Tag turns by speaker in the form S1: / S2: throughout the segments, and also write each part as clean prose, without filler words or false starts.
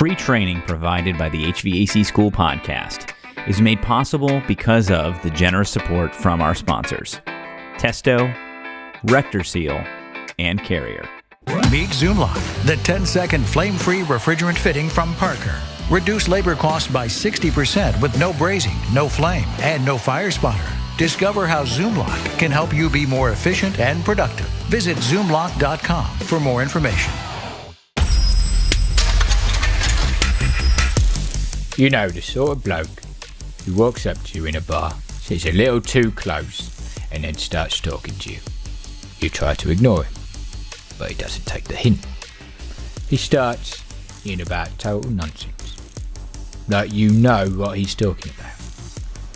S1: free training provided by the HVAC School podcast is made possible because of the generous support from our sponsors, Testo, Rector Seal, and Carrier.
S2: Meet Zoomlock, the 10-second flame-free refrigerant fitting from Parker. Reduce labor costs by 60% with no brazing, no flame, and no fire spotter. Discover how Zoomlock can help you be more efficient and productive. Visit Zoomlock.com for more information.
S3: You know, the sort of bloke who walks up to you in a bar, sits a little too close, and then starts talking to you. You try to ignore him, but he doesn't take the hint. He starts in about total nonsense. Like you know what he's talking about.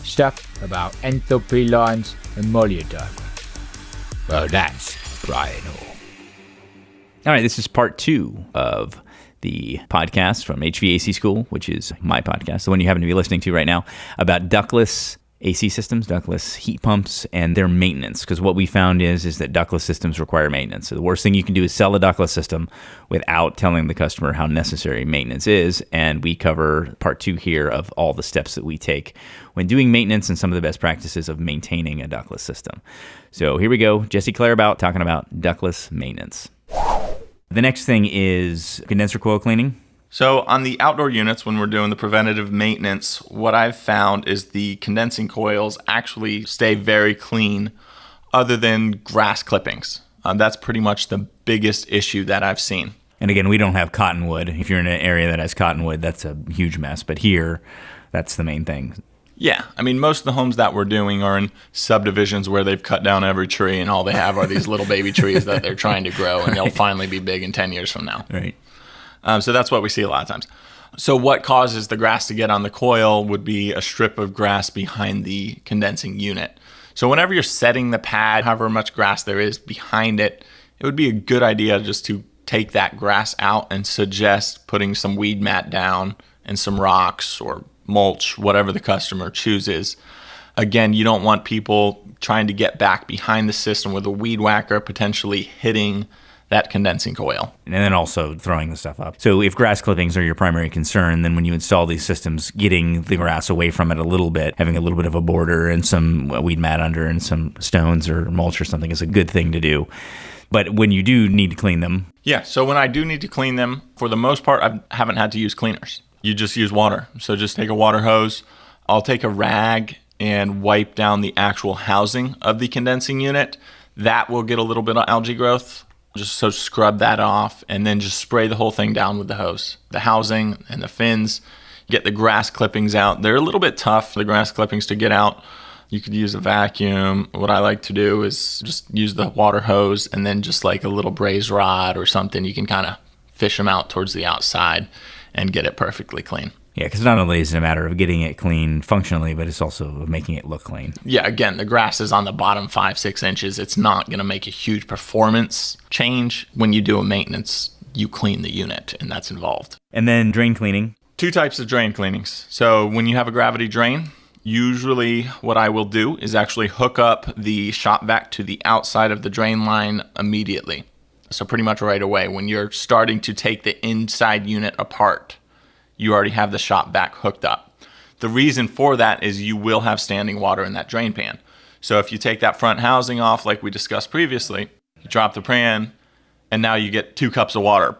S3: Stuff about enthalpy lines and Mollier diagrams. Well, that's Brian Orr.
S1: All right, this is part 2 of the podcast from HVAC School, which is my podcast, the one you happen to be listening to right now, about ductless AC systems, ductless heat pumps, and their maintenance. Because what we found is that ductless systems require maintenance. So the worst thing you can do is sell a ductless system without telling the customer how necessary maintenance is. And we cover part 2 here of all the steps that we take when doing maintenance and some of the best practices of maintaining a ductless system. So here we go. Jesse Claerbout talking about ductless maintenance. The next thing is condenser coil cleaning.
S4: So on the outdoor units, when we're doing the preventative maintenance, what I've found is the condensing coils actually stay very clean other than grass clippings. That's pretty much the biggest issue that I've seen.
S1: And again, we don't have cottonwood. If you're in an area that has cottonwood, that's a huge mess. But here, that's the main thing.
S4: Yeah, I mean, most of the homes that we're doing are in subdivisions where they've cut down every tree and all they have are these little baby trees that they're trying to grow, and they'll finally be big in 10 years from now.
S1: Right.
S4: So that's what we see a lot of times. So what causes the grass to get on the coil would be a strip of grass behind the condensing unit. So whenever you're setting the pad, however much grass there is behind it, it would be a good idea just to take that grass out and suggest putting some weed mat down and some rocks or mulch, whatever the customer chooses. Again, you don't want people trying to get back behind the system with a weed whacker potentially hitting that condensing coil.
S1: And then also throwing the stuff up. So if grass clippings are your primary concern, then when you install these systems, getting the grass away from it a little bit, having a little bit of a border and some weed mat under and some stones or mulch or something is a good thing to do. But when you do need to clean them.
S4: Yeah, so when I do need to clean them, for the most part, I haven't had to use cleaners. You just use water. So just take a water hose. I'll take a rag and wipe down the actual housing of the condensing unit. That will get a little bit of algae growth. Just so scrub that off and then just spray the whole thing down with the hose. The housing and the fins, get the grass clippings out. They're a little bit tough, the grass clippings, to get out. You could use a vacuum. What I like to do is just use the water hose and then just like a little braze rod or something, you can kind of fish them out towards the outside and get it perfectly clean.
S1: Yeah, because not only is it a matter of getting it clean functionally, but it's also making it look clean.
S4: Yeah, again, the grass is on the bottom 5-6 inches. It's not going to make a huge performance change. When you do a maintenance, you clean the unit, and that's involved.
S1: And then drain cleaning.
S4: 2 types of drain cleanings. So when you have a gravity drain, usually what I will do is actually hook up the shop vac to the outside of the drain line immediately. So pretty much right away, when you're starting to take the inside unit apart, you already have the shop vac hooked up. The reason for that is you will have standing water in that drain pan. So if you take that front housing off like we discussed previously, you drop the pan, and now you get 2 cups of water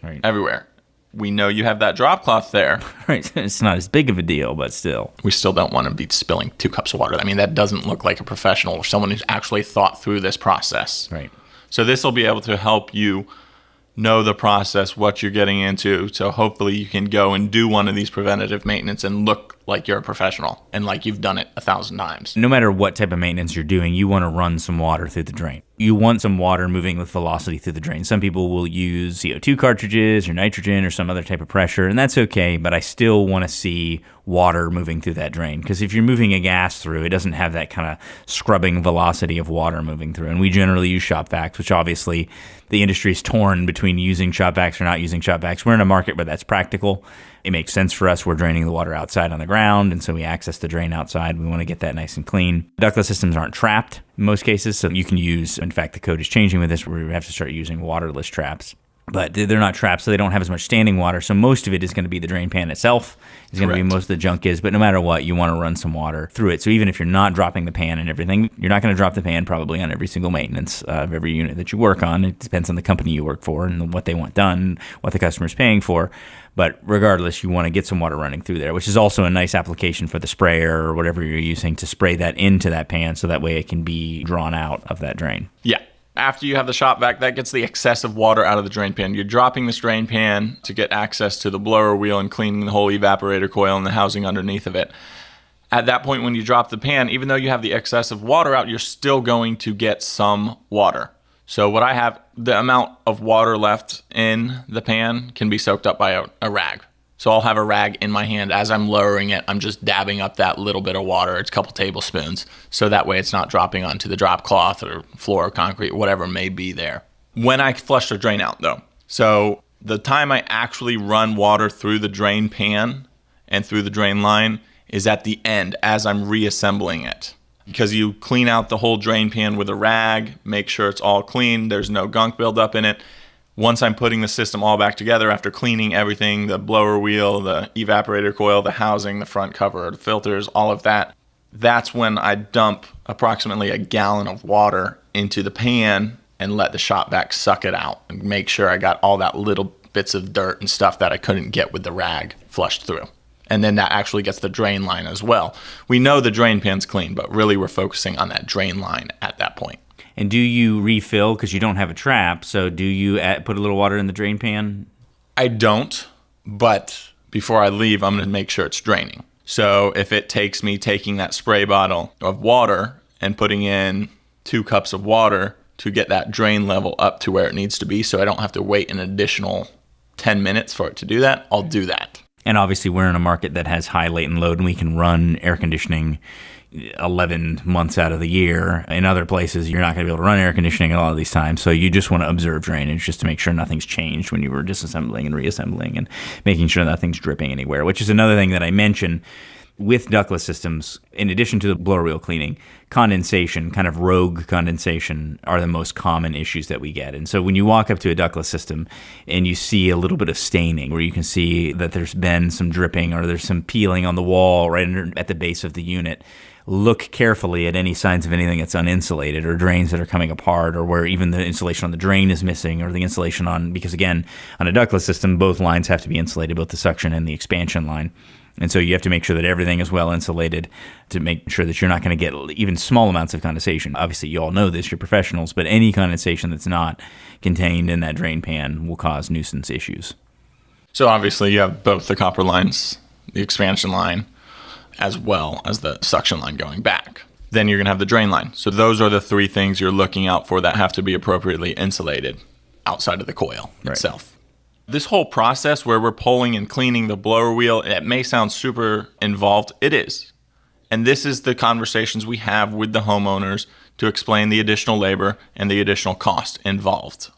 S1: right
S4: everywhere. We know you have that drop cloth there.
S1: Right, it's not as big of a deal, but still.
S4: We still don't want to be spilling 2 cups of water. I mean, that doesn't look like a professional or someone who's actually thought through this process.
S1: Right.
S4: So this will be able to help you know the process, what you're getting into. So hopefully you can go and do one of these preventative maintenance and look like you're a professional and like you've done it 1,000 times.
S1: No matter what type of maintenance you're doing, you want to run some water through the drain. You want some water moving with velocity through the drain. Some people will use CO2 cartridges or nitrogen or some other type of pressure, and that's okay, but I still want to see water moving through that drain. Because if you're moving a gas through, it doesn't have that kind of scrubbing velocity of water moving through. And we generally use shop vacs, which obviously the industry is torn between using shop vacs or not using shop vacs. We're in a market where that's practical. It makes sense for us. We're draining the water outside on the ground, and so we access the drain outside. We want to get that nice and clean. Ductless systems aren't trapped in most cases, so you can use, in fact, the code is changing with this, where we have to start using waterless traps. but they're not trapped, so they don't have as much standing water. So most of it is going to be the drain pan itself. Is going to be most of the junk is. But no matter what, you want to run some water through it. So even if you're not dropping the pan and everything, you're not going to drop the pan probably on every single maintenance of every unit that you work on. It depends on the company you work for and what they want done, what the customer's paying for. But regardless, you want to get some water running through there, which is also a nice application for the sprayer or whatever you're using to spray that into that pan so that way it can be drawn out of that drain.
S4: Yeah. After you have the shop vac, that gets the excessive water out of the drain pan. You're dropping this drain pan to get access to the blower wheel and cleaning the whole evaporator coil and the housing underneath of it. At that point, when you drop the pan, even though you have the excessive water out, you're still going to get some water. So what I have, the amount of water left in the pan can be soaked up by a rag. So I'll have a rag in my hand. As I'm lowering it, I'm just dabbing up that little bit of water. It's a couple tablespoons. So that way it's not dropping onto the drop cloth or floor or concrete, whatever may be there. When I flush the drain out though, so the time I actually run water through the drain pan and through the drain line is at the end as I'm reassembling it. Because you clean out the whole drain pan with a rag, make sure it's all clean, there's no gunk buildup in it. Once I'm putting the system all back together after cleaning everything, the blower wheel, the evaporator coil, the housing, the front cover, the filters, all of that, that's when I dump approximately a gallon of water into the pan and let the shop vac suck it out and make sure I got all that little bits of dirt and stuff that I couldn't get with the rag flushed through. And then that actually gets the drain line as well. We know the drain pan's clean, but really we're focusing on that drain line at that point.
S1: And do you refill because you don't have a trap? So do you put a little water in the drain pan?
S4: I don't, but before I leave, I'm going to make sure it's draining. So if it takes me taking that spray bottle of water and putting in 2 cups of water to get that drain level up to where it needs to be so I don't have to wait an additional 10 minutes for it to do that, I'll do that.
S1: And obviously we're in a market that has high latent load and we can run air conditioning 11 months out of the year. In other places, you're not going to be able to run air conditioning a lot of these times. So you just want to observe drainage just to make sure nothing's changed when you were disassembling and reassembling and making sure nothing's dripping anywhere, which is another thing that I mentioned with ductless systems. In addition to the blower wheel cleaning, condensation, kind of rogue condensation, are the most common issues that we get. And so when you walk up to a ductless system and you see a little bit of staining where you can see that there's been some dripping or there's some peeling on the wall right at the base of the unit, look carefully at any signs of anything that's uninsulated or drains that are coming apart or where even the insulation on the drain is missing or the insulation on, because again, on a ductless system, both lines have to be insulated, both the suction and the expansion line. And so you have to make sure that everything is well insulated to make sure that you're not going to get even small amounts of condensation. Obviously, you all know this, you're professionals, but any condensation that's not contained in that drain pan will cause nuisance issues.
S4: So obviously you have both the copper lines, the expansion line, as well as the suction line going back. Then you're going to have the drain line. So those are the 3 things you're looking out for that have to be appropriately insulated outside of the coil itself. This whole process where we're pulling and cleaning the blower wheel, it may sound super involved. It is. And this is the conversations we have with the homeowners to explain the additional labor and the additional cost involved.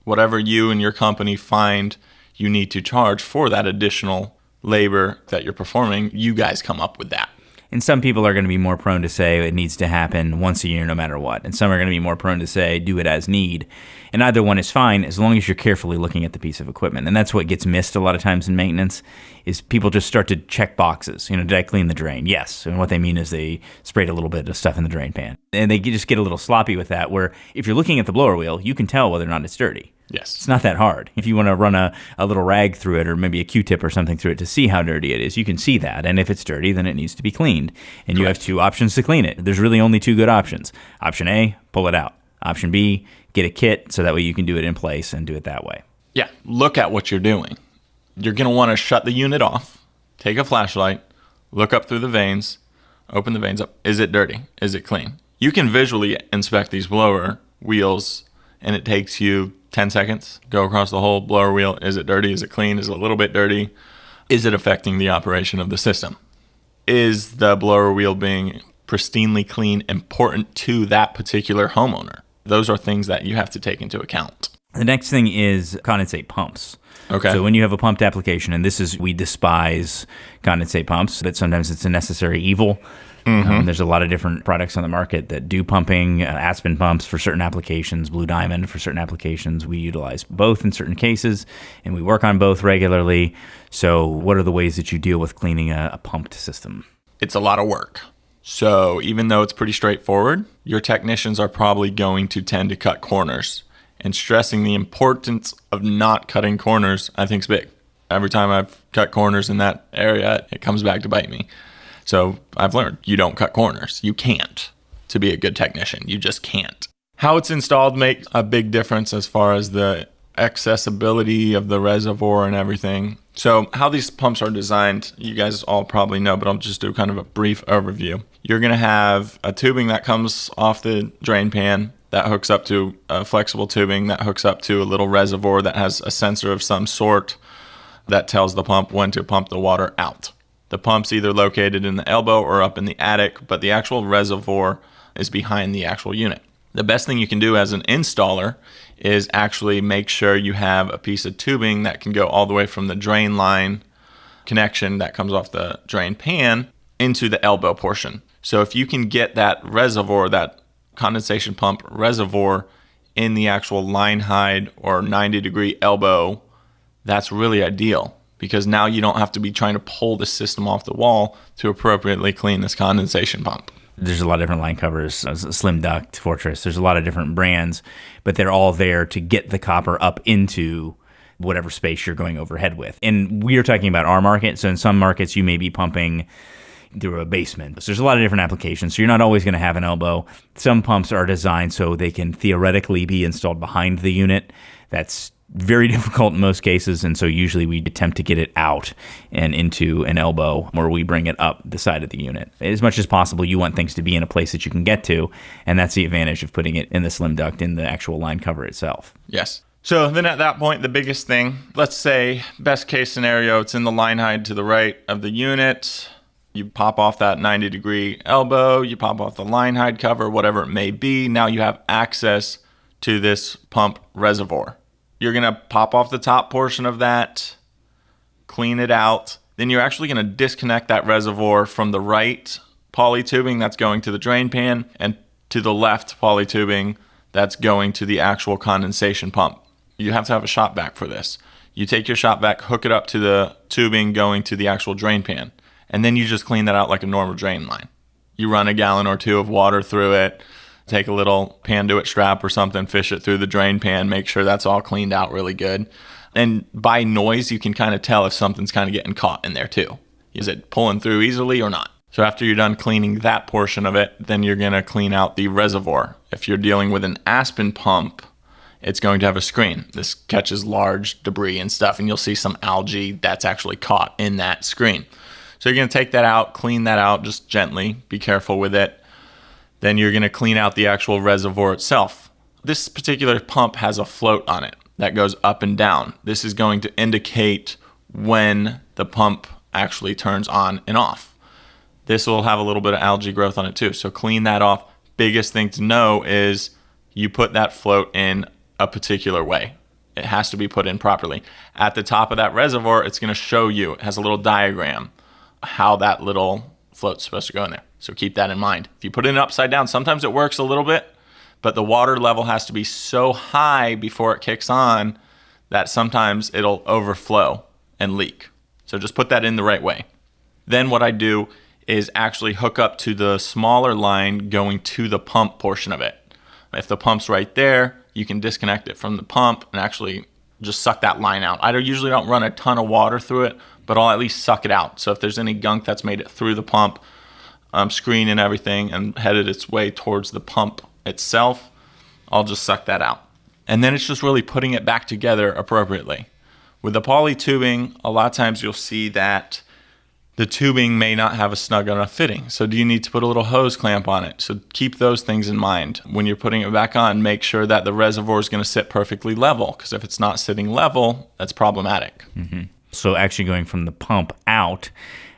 S4: Whatever you and your company find you need to charge for that additional labor that you're performing, you guys come up with that.
S1: And some people are going to be more prone to say it needs to happen once a year no matter what. And some are going to be more prone to say do it as need. And either one is fine as long as you're carefully looking at the piece of equipment. And that's what gets missed a lot of times in maintenance is people just start to check boxes. Did I clean the drain? Yes. And what they mean is they sprayed a little bit of stuff in the drain pan. And they just get a little sloppy with that, where if you're looking at the blower wheel, you can tell whether or not it's dirty.
S4: Yes.
S1: It's not that hard. If you want to run a little rag through it or maybe a Q-tip or something through it to see how dirty it is, you can see that. And if it's dirty, then it needs to be cleaned. And you have 2 options to clean it. There's really only 2 good options. Option A, pull it out. Option B, get a kit so that way you can do it in place and do it that way.
S4: Yeah, look at what you're doing. You're going to want to shut the unit off, take a flashlight, look up through the vanes, open the vanes up. Is it dirty? Is it clean? You can visually inspect these blower wheels, and it takes you 10 seconds. Go across the whole blower wheel. Is it dirty? Is it clean? Is it a little bit dirty? Is it affecting the operation of the system? Is the blower wheel being pristinely clean important to that particular homeowner? Those are things that you have to take into account.
S1: The next thing is condensate pumps.
S4: Okay.
S1: So when you have a pumped application, and we despise condensate pumps, but sometimes it's a necessary evil. There's a lot of different products on the market that do pumping, Aspen pumps for certain applications, Blue Diamond for certain applications. We utilize both in certain cases, and we work on both regularly. So what are the ways that you deal with cleaning a pumped system?
S4: It's a lot of work. So even though it's pretty straightforward, your technicians are probably going to tend to cut corners. And stressing the importance of not cutting corners, I think, is big. Every time I've cut corners in that area, it comes back to bite me. So I've learned you don't cut corners. You can't to be a good technician. You just can't. How it's installed makes a big difference as far as the accessibility of the reservoir and everything. So how these pumps are designed, you guys all probably know, but I'll just do kind of a brief overview. You're going to have a tubing that comes off the drain pan that hooks up to a flexible tubing that hooks up to a little reservoir that has a sensor of some sort that tells the pump when to pump the water out. The pump's either located in the elbow or up in the attic, but the actual reservoir is behind the actual unit. The best thing you can do as an installer is actually make sure you have a piece of tubing that can go all the way from the drain line connection that comes off the drain pan into the elbow portion. So if you can get that reservoir, that condensation pump reservoir in the actual line hide or 90-degree elbow, that's really ideal, because now you don't have to be trying to pull the system off the wall to appropriately clean this condensation pump.
S1: There's a lot of different line covers, Slim Duct, Fortress. There's a lot of different brands, but they're all there to get the copper up into whatever space you're going overhead with. And we are talking about our market. So in some markets, you may be pumping through a basement. So there's a lot of different applications. So you're not always going to have an elbow. Some pumps are designed so they can theoretically be installed behind the unit. That's very difficult in most cases, and so usually we attempt to get it out and into an elbow, or we bring it up the side of the unit. As much as possible, you want things to be in a place that you can get to, and that's the advantage of putting it in the Slim Duct in the actual line cover itself.
S4: Yes. So then at that point, the biggest thing, let's say best case scenario, it's in the line hide to the right of the unit. You pop off that 90-degree elbow, you pop off the line hide cover, whatever it may be. Now you have access to this pump reservoir. You're going to pop off the top portion of that, clean it out. Then you're actually going to disconnect that reservoir from the right poly tubing that's going to the drain pan and to the left poly tubing that's going to the actual condensation pump. You have to have a shop vac for this. You take your shop vac, hook it up to the tubing going to the actual drain pan, and then you just clean that out like a normal drain line. You run a gallon or two of water through it, take a little Panduit strap or something, fish it through the drain pan, make sure that's all cleaned out really good. And by noise, you can kind of tell if something's kind of getting caught in there too. Is it pulling through easily or not? So after you're done cleaning that portion of it, then you're going to clean out the reservoir. If you're dealing with an Aspen pump, it's going to have a screen. This catches large debris and stuff, and you'll see some algae that's actually caught in that screen. So you're going to take that out, clean that out just gently, be careful with it. Then you're going to clean out the actual reservoir itself. This particular pump has a float on it that goes up and down. This is going to indicate when the pump actually turns on and off. This will have a little bit of algae growth on it too, so clean that off. Biggest thing to know is you put that float in a particular way. It has to be put in properly. At the top of that reservoir, it's going to show you, it has a little diagram, how that little float's supposed to go in there. So keep that in mind. If you put it upside down, sometimes it works a little bit, but the water level has to be so high before it kicks on that sometimes it'll overflow and leak. So just put that in the right way. Then what I do is actually hook up to the smaller line going to the pump portion of it. If the pump's right there, you can disconnect it from the pump and actually just suck that line out. I usually don't run a ton of water through it, but I'll at least suck it out. So if there's any gunk that's made it through the pump, screen and everything, and headed its way towards the pump itself, I'll just suck that out. And then it's just really putting it back together appropriately. With the poly tubing, a lot of times you'll see that the tubing may not have a snug enough fitting. So do you need to put a little hose clamp on it? So keep those things in mind. When you're putting it back on, make sure that the reservoir is going to sit perfectly level, because if it's not sitting level, that's problematic.
S1: Mm-hmm. So actually going from the pump out,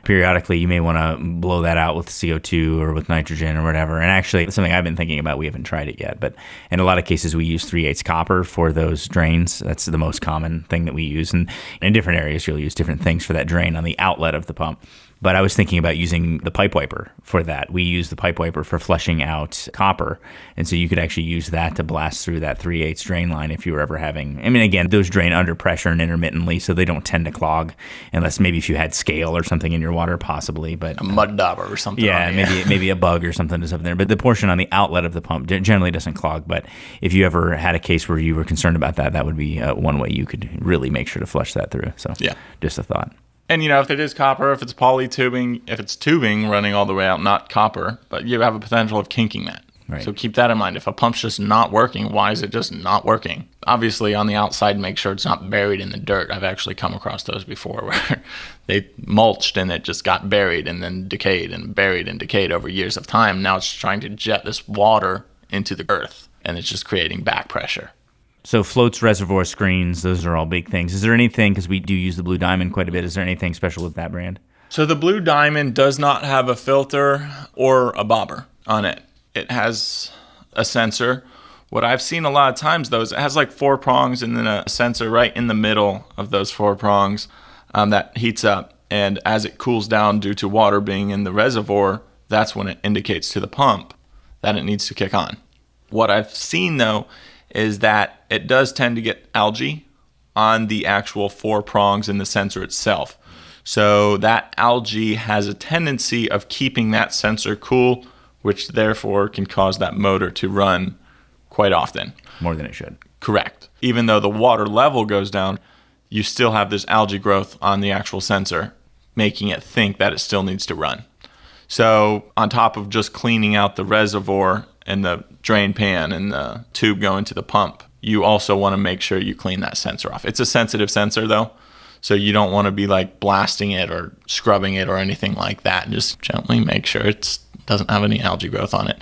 S1: periodically you may want to blow that out with CO2 or with nitrogen or whatever. And actually, it's something I've been thinking about. We haven't tried it yet, but in a lot of cases we use 3/8 copper for those drains. That's the most common thing that we use. And in different areas, you'll use different things for that drain on the outlet of the pump. But I was thinking about using the pipe wiper for that. We use the pipe wiper for flushing out copper. And so you could actually use that to blast through that 3/8 drain line if you were ever having, I mean, again, those drain under pressure and intermittently, so they don't tend to clog unless maybe if you had scale or something in your water, possibly. But
S4: a mud dauber or something.
S1: Yeah, maybe a bug or something is up there. But the portion on the outlet of the pump generally doesn't clog. But if you ever had a case where you were concerned about that, that would be one way you could really make sure to flush that through. So
S4: yeah,
S1: just a thought.
S4: And, if it is copper, if it's poly tubing, if it's tubing running all the way out, not copper, but you have a potential of kinking that.
S1: Right.
S4: So keep that in mind. If a pump's just not working, why is it just not working? Obviously, on the outside, make sure it's not buried in the dirt. I've actually come across those before where they mulched and it just got buried and then decayed and buried and decayed over years of time. Now it's trying to jet this water into the earth, and it's just creating back pressure.
S1: So floats, reservoir screens, those are all big things. Is there anything, because we do use the Blue Diamond quite a bit, is there anything special with that brand?
S4: So the Blue Diamond does not have a filter or a bobber on it. It has a sensor. What I've seen a lot of times, though, is it has like 4 prongs and then a sensor right in the middle of those 4 prongs that heats up. And as it cools down due to water being in the reservoir, that's when it indicates to the pump that it needs to kick on. What I've seen, though, is that it does tend to get algae on the actual 4 prongs in the sensor itself. So that algae has a tendency of keeping that sensor cool, which therefore can cause that motor to run quite often.
S1: More than it should.
S4: Correct. Even though the water level goes down, you still have this algae growth on the actual sensor, making it think that it still needs to run. So on top of just cleaning out the reservoir and the drain pan and the tube going to the pump, you also want to make sure you clean that sensor off. It's a sensitive sensor though, so you don't want to be like blasting it or scrubbing it or anything like that. Just gently make sure it doesn't have any algae growth on it.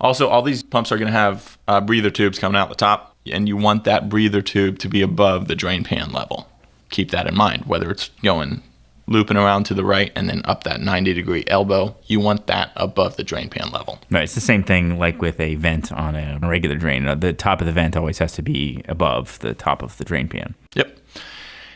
S4: Also, all these pumps are going to have breather tubes coming out the top, and you want that breather tube to be above the drain pan level. Keep that in mind, whether it's going looping around to the right and then up that 90-degree elbow, you want that above the drain pan level.
S1: Right, it's the same thing like with a vent on a regular drain. The top of the vent always has to be above the top of the drain pan.
S4: Yep.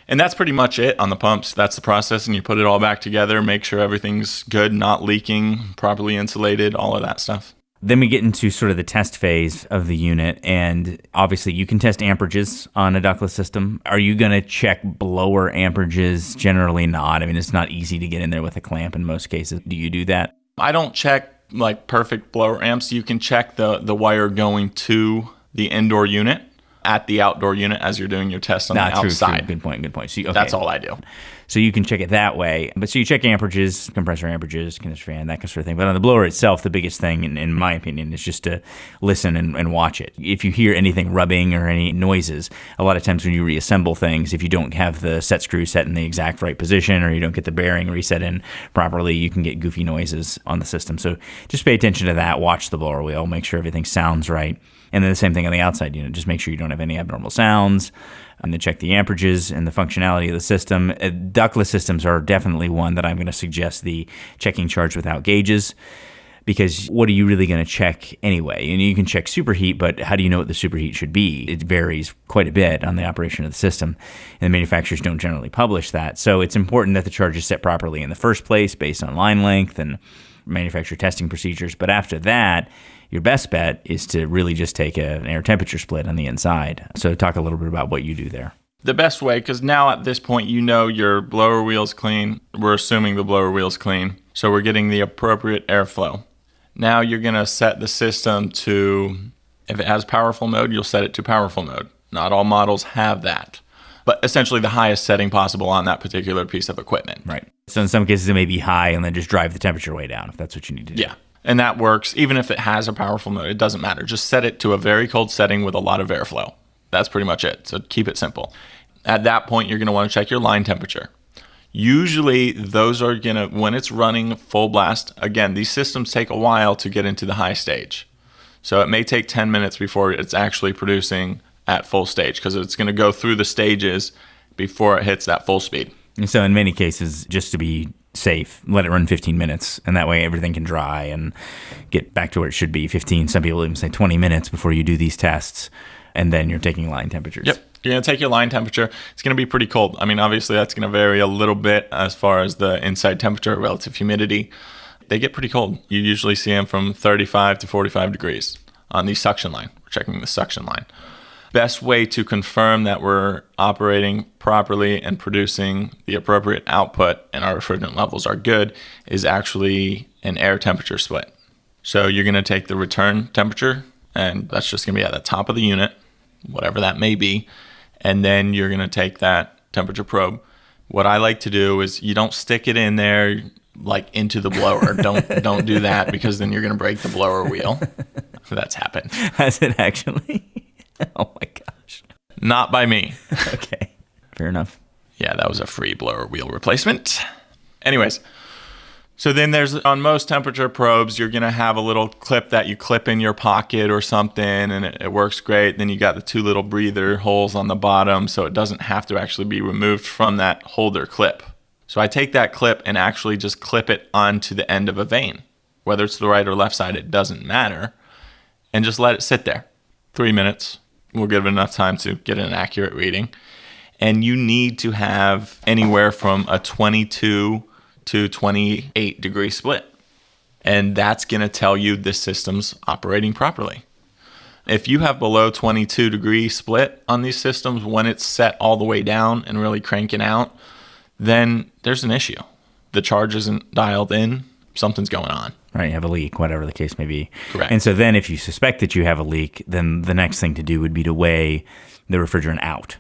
S4: And that's pretty much it on the pumps. That's the process, and you put it all back together, make sure everything's good, not leaking, properly insulated, all of that stuff.
S1: Then we get into sort of the test phase of the unit, and obviously you can test amperages on a ductless system. Are you going to check blower amperages? Generally not. I mean, it's not easy to get in there with a clamp in most cases. Do you do that?
S4: I don't check like perfect blower amps. You can check the wire going to the indoor unit at the outdoor unit as you're doing your test on the outside.
S1: True. Good point. So, okay.
S4: That's all I do.
S1: So you can check it that way. But so you check amperages, compressor amperages, condenser fan, that sort of thing. But on the blower itself, the biggest thing, in my opinion, is just to listen and watch it. If you hear anything rubbing or any noises, a lot of times when you reassemble things, if you don't have the set screw set in the exact right position or you don't get the bearing reset in properly, you can get goofy noises on the system. So just pay attention to that. Watch the blower wheel. Make sure everything sounds right. And then the same thing on the outside unit. Just make sure you don't have any abnormal sounds. And then check the amperages and the functionality of the system. Ductless systems are definitely one that I'm going to suggest the checking charge without gauges, because what are you really going to check anyway? And you can check superheat, but how do you know what the superheat should be? It varies quite a bit on the operation of the system, and the manufacturers don't generally publish that. So it's important that the charge is set properly in the first place based on line length and manufacturer testing procedures. But after that, your best bet is to really just take an air temperature split on the inside. So talk a little bit about what you do there.
S4: The best way, because now at this point you know your blower wheel's clean. We're assuming the blower wheel's clean. So we're getting the appropriate airflow. Now you're going to set the system to, if it has powerful mode, you'll set it to powerful mode. Not all models have that, but essentially the highest setting possible on that particular piece of equipment.
S1: Right. So in some cases it may be high and then just drive the temperature way down if that's what you need to do.
S4: Yeah. And that works. Even if it has a powerful mode, it doesn't matter. Just set it to a very cold setting with a lot of airflow. That's pretty much it. So keep it simple. At that point, you're going to want to check your line temperature. Usually those are going to, when it's running full blast, again, these systems take a while to get into the high stage. So it may take 10 minutes before it's actually producing at full stage, because it's going to go through the stages before it hits that full speed.
S1: And so in many cases, just to be safe, let it run 15 minutes, and that way everything can dry and get back to where it should be. 15, some people even say 20 minutes before you do these tests, and then you're taking line temperatures.
S4: Yep. You're going to take your line temperature. It's going to be pretty cold. I mean, obviously, that's going to vary a little bit as far as the inside temperature, relative humidity. They get pretty cold. You usually see them from 35 to 45 degrees on the suction line. We're checking the suction line. Best way to confirm that we're operating properly and producing the appropriate output and our refrigerant levels are good is actually an air temperature split. So you're going to take the return temperature, and that's just going to be at the top of the unit, whatever that may be. And then you're going to take that temperature probe. What I like to do is you don't stick it in there like into the blower. Don't do that, because then you're going to break the blower wheel. That's happened.
S1: Has it actually? Oh my gosh.
S4: Not by me.
S1: Okay. Fair enough.
S4: Yeah, that was a free blower wheel replacement. Anyways, so then there's, on most temperature probes, you're going to have a little clip that you clip in your pocket or something, and it works great. Then you got the 2 little breather holes on the bottom, so it doesn't have to actually be removed from that holder clip. So I take that clip and actually just clip it onto the end of a vane. Whether it's the right or left side, it doesn't matter. And just let it sit there. 3 minutes. We'll give it enough time to get an accurate reading. And you need to have anywhere from a 22 to 28 degree split. And that's going to tell you this system's operating properly. If you have below 22 degree split on these systems when it's set all the way down and really cranking out, then there's an issue. The charge isn't dialed in. Something's going on.
S1: Right, you have a leak, whatever the case may be.
S4: Correct.
S1: And so then if you suspect that you have a leak, then the next thing to do would be to weigh the refrigerant out.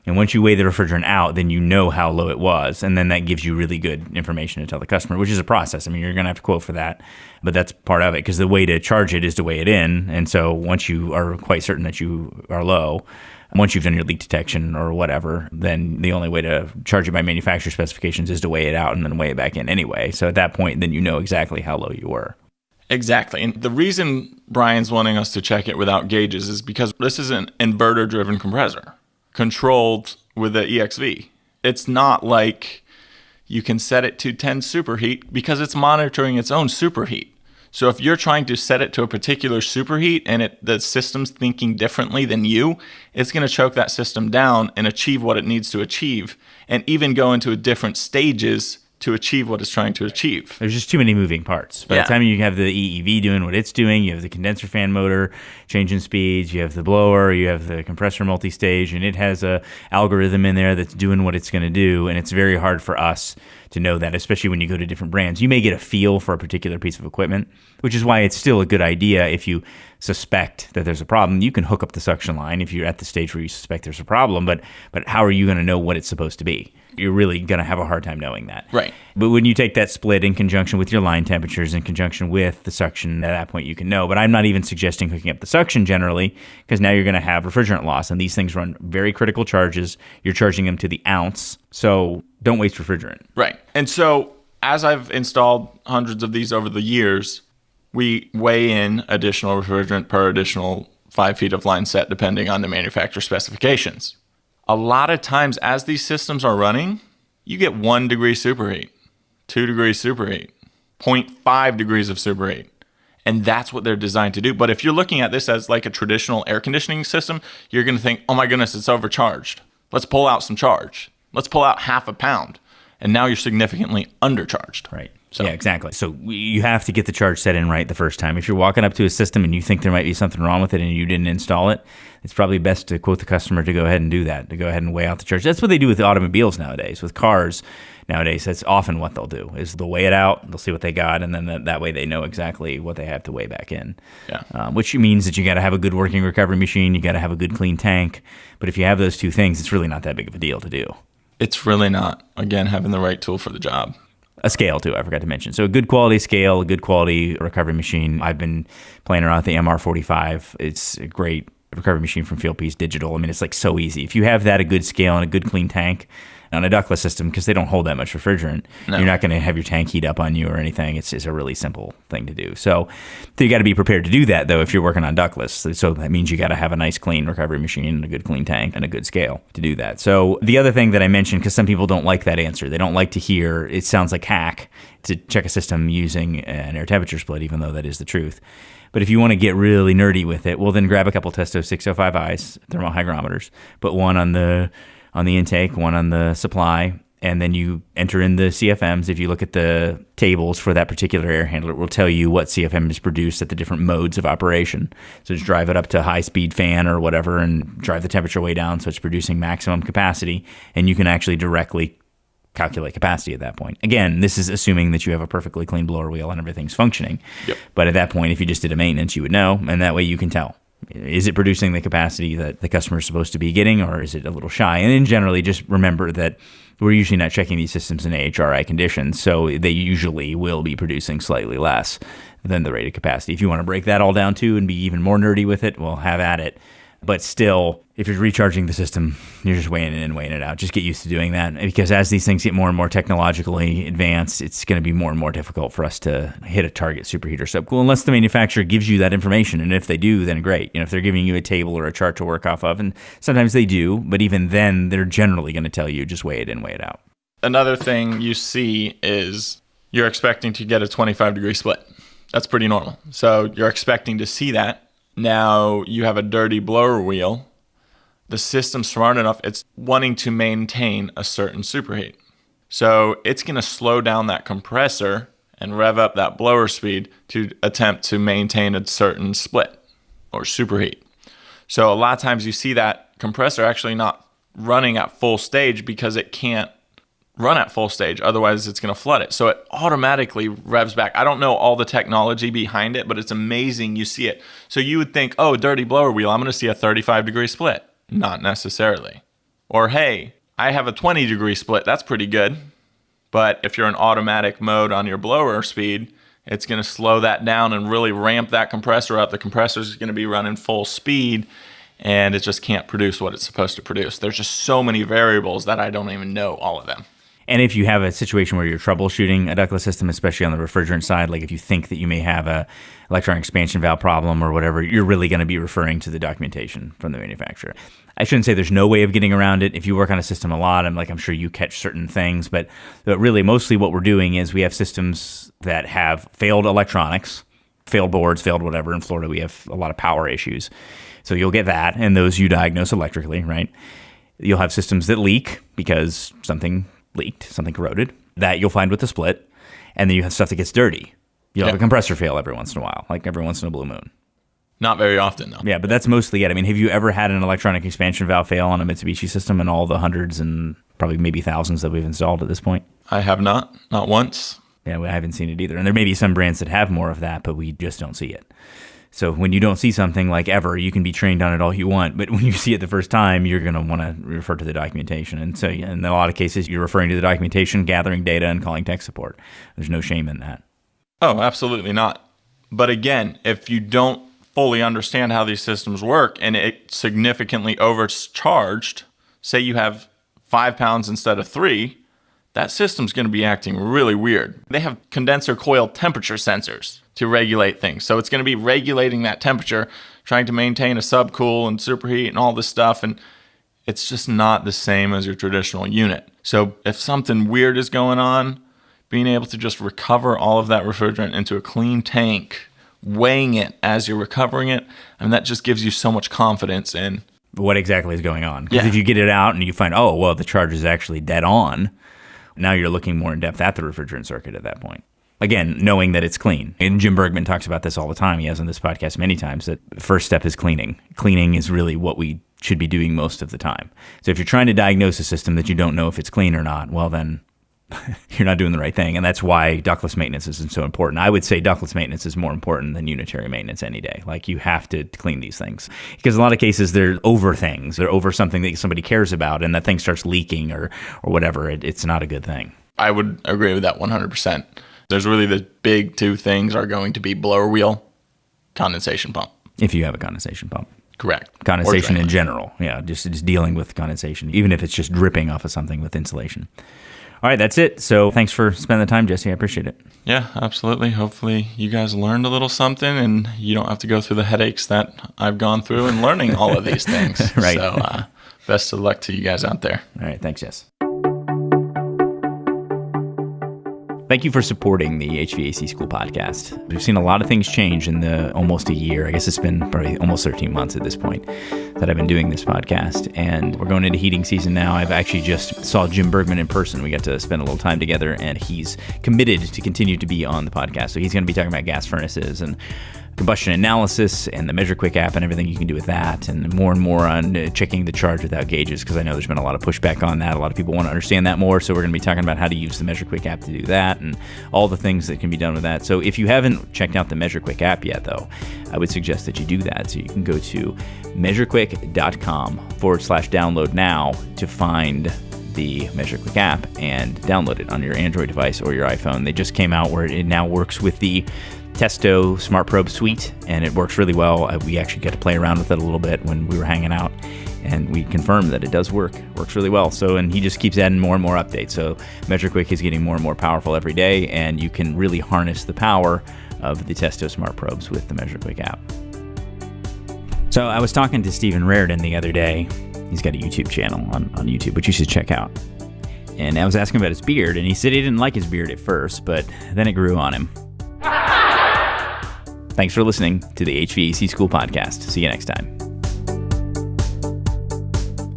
S1: And once you weigh the refrigerant out, then you know how low it was, and then that gives you really good information to tell the customer, which is a process. I mean, you're going to have to quote for that, but that's part of it, because the way to charge it is to weigh it in. And so once you are quite certain that you are low, once you've done your leak detection or whatever, then the only way to charge it by manufacturer specifications is to weigh it out and then weigh it back in anyway. So at that point, then you know exactly how low you were.
S4: Exactly. And the reason Brian's wanting us to check it without gauges is because this is an inverter-driven compressor controlled with the EXV. It's not like you can set it to 10 superheat, because it's monitoring its own superheat. So if you're trying to set it to a particular superheat and the system's thinking differently than you, it's going to choke that system down and achieve what it needs to achieve, and even go into different stages to achieve what it's trying to achieve.
S1: There's just too many moving parts. By the time you have the EEV doing what it's doing, you have the condenser fan motor changing speeds, you have the blower, you have the compressor multi-stage, and it has a algorithm in there that's doing what it's going to do, and it's very hard for us to know that, especially when you go to different brands. You may get a feel for a particular piece of equipment, which is why it's still a good idea if you suspect that there's a problem. You can hook up the suction line if you're at the stage where you suspect there's a problem, but how are you going to know what it's supposed to be? You're really going to have a hard time knowing that.
S4: Right.
S1: But when you take that split in conjunction with your line temperatures, in conjunction with the suction, at that point you can know. But I'm not even suggesting hooking up the suction generally, because now you're going to have refrigerant loss, and these things run very critical charges. You're charging them to the ounce, so don't waste refrigerant.
S4: Right. And so as I've installed hundreds of these over the years, we weigh in additional refrigerant per additional 5 feet of line set, depending on the manufacturer specifications. A lot of times as these systems are running, you get 1 degree superheat, 2 degrees superheat, 0.5 degrees of superheat. And that's what they're designed to do. But if you're looking at this as like a traditional air conditioning system, you're going to think, oh my goodness, it's overcharged. Let's pull out some charge. Let's pull out half a pound. And now you're significantly undercharged.
S1: Right. So, yeah, exactly. So you have to get the charge set in right the first time. If you're walking up to a system and you think there might be something wrong with it and you didn't install it, it's probably best to quote the customer to go ahead and do that, to go ahead and weigh out the charge. That's what they do with automobiles nowadays, with cars nowadays. That's often what they'll do, is they'll weigh it out, they'll see what they got, and then that way they know exactly what they have to weigh back in.
S4: Yeah.
S1: Which means that you got to have a good working recovery machine, you got to have a good clean tank. But if you have those two things, it's really not that big of a deal to do.
S4: It's really not. Again, having the right tool for the job.
S1: A scale, too, I forgot to mention. So a good quality scale, a good quality recovery machine. I've been playing around with the MR45. It's a great recovery machine from Fieldpiece Digital. I mean, it's like so easy. If you have that, a good scale and a good clean tank, On a ductless system, because they don't hold that much refrigerant,
S4: No.
S1: you're not going to have your tank heat up on you or anything. It's a really simple thing to do. So you got to be prepared to do that, though, if you're working on ductless. So that means you got to have a nice clean recovery machine and a good clean tank and a good scale to do that. So the other thing that I mentioned, because some people don't like that answer, they don't like to hear, it sounds like hack to check a system using an air temperature split, even though that is the truth. But if you want to get really nerdy with it, well, then grab a couple Testo 605Is, thermal hygrometers, put one on the intake, one on the supply, and then you enter in the CFMs. If you look at the tables for that particular air handler, it will tell you what CFM is produced at the different modes of operation. So just drive it up to high-speed fan or whatever and drive the temperature way down so it's producing maximum capacity, and you can actually directly calculate capacity at that point. Again, this is assuming that you have a perfectly clean blower wheel and everything's functioning.
S4: Yep.
S1: But at that point, if you just did a maintenance, you would know, and that way you can tell. Is it producing the capacity that the customer is supposed to be getting, or is it a little shy? And then generally, just remember that we're usually not checking these systems in AHRI conditions, so they usually will be producing slightly less than the rated capacity. If you want to break that all down too and be even more nerdy with it, well, have at it. But still, if you're recharging the system, you're just weighing it in, weighing it out. Just get used to doing that, because as these things get more and more technologically advanced, it's going to be more and more difficult for us to hit a target superheater subcool unless the manufacturer gives you that information. And if they do, then great. If they're giving you a table or a chart to work off of, and sometimes they do, but even then, they're generally going to tell you just weigh it in, weigh it out.
S4: Another thing you see is you're expecting to get a 25-degree split. That's pretty normal. So you're expecting to see that. Now you have a dirty blower wheel. The system's smart enough, it's wanting to maintain a certain superheat. So it's going to slow down that compressor and rev up that blower speed to attempt to maintain a certain split or superheat. So a lot of times you see that compressor actually not running at full stage because it can't run at full stage. Otherwise, it's going to flood it. So it automatically revs back. I don't know all the technology behind it, but it's amazing you see it. So you would think, oh, dirty blower wheel, I'm going to see a 35-degree split. Not necessarily. Or, hey, I have a 20-degree split. That's pretty good. But if you're in automatic mode on your blower speed, it's going to slow that down and really ramp that compressor up. The compressor is going to be running full speed, and it just can't produce what it's supposed to produce. There's just so many variables that I don't even know all of them.
S1: And if you have a situation where you're troubleshooting a ductless system, especially on the refrigerant side, like if you think that you may have a electron expansion valve problem or whatever, you're really going to be referring to the documentation from the manufacturer. I shouldn't say there's no way of getting around it. If you work on a system a lot, I'm sure you catch certain things, but really mostly what we're doing is we have systems that have failed electronics, failed boards, failed whatever. In Florida, we have a lot of power issues. So you'll get that, and those you diagnose electrically, right? You'll have systems that leak because something leaked, something corroded, that you'll find with the split. And then you have stuff that gets dirty. You'll have a compressor fail every once in a while, like every once in a blue moon.
S4: Not very often, though.
S1: Yeah, but that's mostly it. Have you ever had an electronic expansion valve fail on a Mitsubishi system in all the hundreds and probably maybe thousands that we've installed at this point?
S4: I have not once.
S1: Yeah, I haven't seen it either. And there may be some brands that have more of that, but we just don't see it. So when you don't see something like ever, you can be trained on it all you want, but when you see it the first time, you're going to want to refer to the documentation. And so in a lot of cases, you're referring to the documentation, gathering data, and calling tech support. There's no shame in that.
S4: Oh, absolutely not. But again, if you don't fully understand how these systems work and it significantly overcharged, say you have 5 pounds instead of 3, that system's going to be acting really weird. They have condenser coil temperature sensors to regulate things. So it's going to be regulating that temperature, trying to maintain a subcool and superheat and all this stuff. And it's just not the same as your traditional unit. So if something weird is going on, being able to just recover all of that refrigerant into a clean tank, weighing it as you're recovering it, that just gives you so much confidence in
S1: what exactly is going on. Because if you get it out and you find, oh, well, the charge is actually dead on, now you're looking more in depth at the refrigerant circuit at that point. Again, knowing that it's clean. And Jim Bergman talks about this all the time. He has on this podcast many times that the first step is cleaning. Cleaning is really what we should be doing most of the time. So if you're trying to diagnose a system that you don't know if it's clean or not, well then you're not doing the right thing. And that's why ductless maintenance isn't so important. I would say ductless maintenance is more important than unitary maintenance any day. Like you have to clean these things. Because in a lot of cases, they're over things. They're over something that somebody cares about, and that thing starts leaking or whatever. It's not a good thing.
S4: I would agree with that 100%. There's really the big two things are going to be blower wheel, condensation pump.
S1: If you have a condensation pump.
S4: Correct.
S1: Condensation in general. Yeah, just dealing with condensation, even if it's just dripping off of something with insulation. All right, that's it. So thanks for spending the time, Jesse. I appreciate it.
S4: Yeah, absolutely. Hopefully you guys learned a little something and you don't have to go through the headaches that I've gone through in learning all of these things.
S1: Right.
S4: So best of luck to you guys out there.
S1: All right, thanks, Jess. Thank you for supporting the HVAC School podcast. We've seen a lot of things change in the almost a year. I guess it's been probably almost 13 months at this point that I've been doing this podcast. And we're going into heating season now. I've actually just saw Jim Bergman in person. We got to spend a little time together, and he's committed to continue to be on the podcast. So he's going to be talking about gas furnaces and combustion analysis and the MeasureQuick app and everything you can do with that, and more on checking the charge without gauges, because I know there's been a lot of pushback on that. A lot of people want to understand that more, so we're going to be talking about how to use the MeasureQuick app to do that and all the things that can be done with that. So if you haven't checked out the MeasureQuick app yet, though, I would suggest that you do that. So you can go to measurequick.com/download now to find the MeasureQuick app and download it on your Android device or your iPhone. They just came out where it now works with the Testo Smart Probe suite, and it works really well. We actually got to play around with it a little bit when we were hanging out, and we confirmed that it does work. Works really well. So, and he just keeps adding more and more updates. So MeasureQuick is getting more and more powerful every day, and you can really harness the power of the Testo Smart Probes with the MeasureQuick app. So I was talking to Stephen Raridan the other day. He's got a YouTube channel on YouTube, which you should check out. And I was asking about his beard, and he said he didn't like his beard at first, but then it grew on him. Thanks for listening to the HVAC School podcast. See you next time.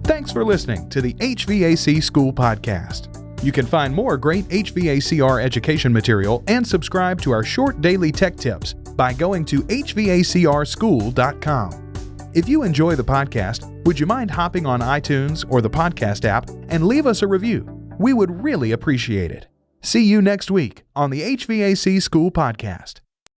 S5: Thanks for listening to the HVAC School podcast. You can find more great HVACR education material and subscribe to our short daily tech tips by going to hvacrschool.com. If you enjoy the podcast, would you mind hopping on iTunes or the podcast app and leave us a review? We would really appreciate it. See you next week on the HVAC School podcast.